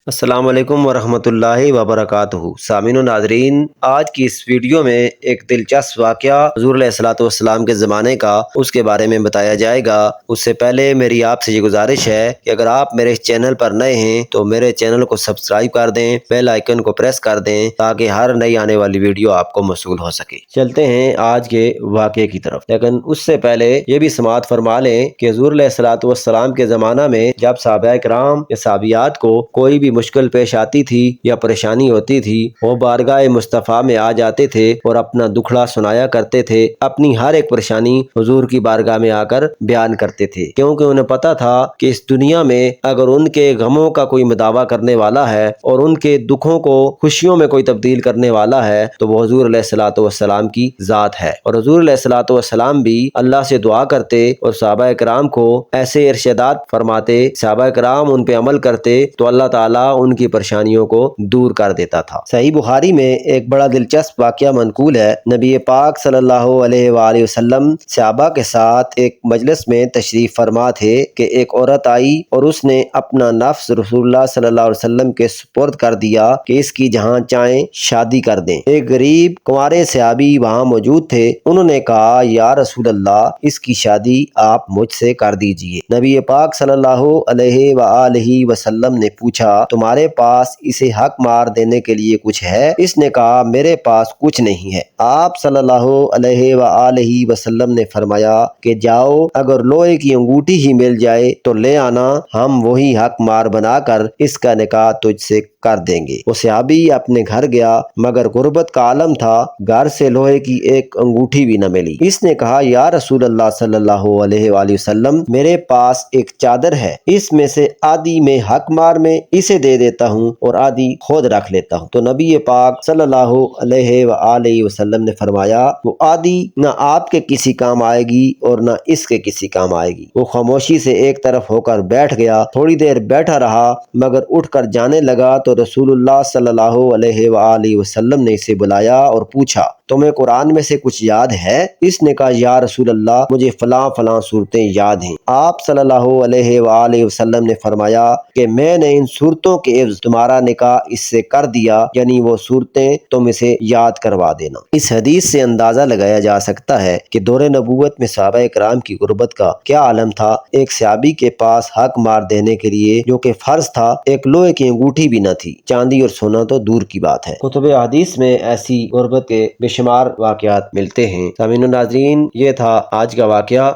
السلام علیکم ورحمۃ اللہ وبرکاتہ۔ سامعین و ناظرین، آج کی اس ویڈیو میں ایک دلچسپ واقعہ حضور علیہ الصلوۃ والسلام کے زمانے کا اس کے بارے میں بتایا جائے گا۔ اس سے پہلے میری آپ سے یہ گزارش ہے کہ اگر آپ میرے اس چینل پر نئے ہیں تو میرے چینل کو سبسکرائب کر دیں، بیل آئیکن کو پریس کر دیں تاکہ ہر نئی آنے والی ویڈیو آپ کو موصول ہو سکے۔ چلتے ہیں آج کے واقعے کی طرف، لیکن اس سے پہلے یہ بھی سماعت فرما لیں کہ حضور علیہ الصلوۃ والسلام کے زمانہ میں جب صحابہ کرام یا صحابیات کو کوئی بھی مشکل پیش آتی تھی یا پریشانی ہوتی تھی، وہ بارگاہ مصطفیٰ میں آ جاتے تھے اور اپنا دکھڑا سنایا کرتے تھے، اپنی ہر ایک پریشانی حضور کی بارگاہ میں آ کر بیان کرتے تھے، کیونکہ انہیں پتا تھا کہ اس دنیا میں اگر ان کے غموں کا کوئی مداوع کرنے والا ہے اور ان کے دکھوں کو خوشیوں میں کوئی تبدیل کرنے والا ہے تو وہ حضور علیہ الصلوۃ والسلام کی ذات ہے۔ اور حضور علیہ الصلوۃ والسلام بھی اللہ سے دعا کرتے اور صحابہ کرام کو ایسے ارشادات فرماتے، صحابہ کرام ان پہ عمل کرتے تو اللہ تعالیٰ ان کی پریشانیوں کو دور کر دیتا تھا۔ صحیح بخاری میں ایک بڑا دلچسپ واقعہ منقول ہے۔ نبی پاک صلی اللہ علیہ وآلہ وسلم صحابہ کے ساتھ ایک مجلس میں تشریف فرما تھے کہ ایک عورت آئی اور اس نے اپنا نفس رسول اللہ صلی اللہ علیہ وسلم کے سپرد کر دیا کہ اس کی جہاں چاہیں شادی کر دیں۔ ایک غریب کنوارے صحابی وہاں موجود تھے، انہوں نے کہا یا رسول اللہ، اس کی شادی آپ مجھ سے کر دیجئے۔ نبی پاک صلی اللہ علیہ وآلہ وسلم نے پوچھا تمہارے پاس اسے حق مار دینے کے لیے کچھ ہے؟ اس نے کہا میرے پاس کچھ نہیں ہے۔ آپ صلی اللہ علیہ وآلہ وسلم نے فرمایا کہ جاؤ، اگر لوہے کی انگوٹھی ہی مل جائے تو لے آنا، ہم وہی حق مار بنا کر اس کا نکاح تجھ سے کر دیں گے۔ وہ صحابی اپنے گھر گیا، مگر غربت کا عالم تھا، گھر سے لوہے کی ایک انگوٹھی بھی نہ ملی۔ اس نے کہا یا رسول اللہ صلی اللہ علیہ وآلہ وسلم، میرے پاس ایک چادر ہے، اس میں سے آدھی میں حق مار میں اسے دے دیتا ہوں اور آدھی خود رکھ لیتا ہوں۔ تو نبی پاک صلی اللہ علیہ وآلہ وسلم نے فرمایا وہ آدھی نہ آپ کے کسی کام آئے گی اور نہ اس کے کسی کام آئے گی۔ وہ خاموشی سے ایک طرف ہو کر بیٹھ گیا، تھوڑی دیر بیٹھا رہا، مگر اٹھ کر جانے لگا تو رسول اللہ صلی اللہ علیہ وآلہ وسلم نے اسے بلایا اور پوچھا تمہیں قرآن میں سے کچھ یاد ہے؟ اس نے کہا یا رسول اللہ، مجھے فلاں فلاں صورتیں یاد ہیں۔ آپ صلی اللہ علیہ وآلہ وسلم نے فرمایا کہ میں نے ان صورتوں کے عوض تمہارا نکاح اس سے کر دیا، یعنی وہ صورتیں تم اسے یاد کروا دینا۔ اس حدیث سے اندازہ لگایا جا سکتا ہے کہ دور نبوت میں صحابہ کرام کی غربت کا کیا عالم تھا۔ ایک صحابی کے پاس حق مار دینے کے لیے جو کہ فرض تھا ایک لوہے کی انگوٹھی بھی نہ تھی، چاندی اور سونا تو دور کی بات ہے۔ کتب حدیث میں ایسی غربت کے بے شمار واقعات ملتے ہیں۔ سامعین و ناظرین، یہ تھا آج کا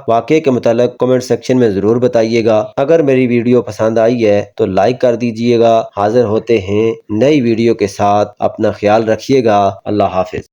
واقعے کے متعلق کمنٹ سیکشن میں ضرور بتائیے گا۔ اگر میری ویڈیو پسند آئی ہے تو لائک کر دیجئے گا۔ حاضر ہوتے ہیں نئی ویڈیو کے ساتھ، اپنا خیال رکھیے گا۔ اللہ حافظ۔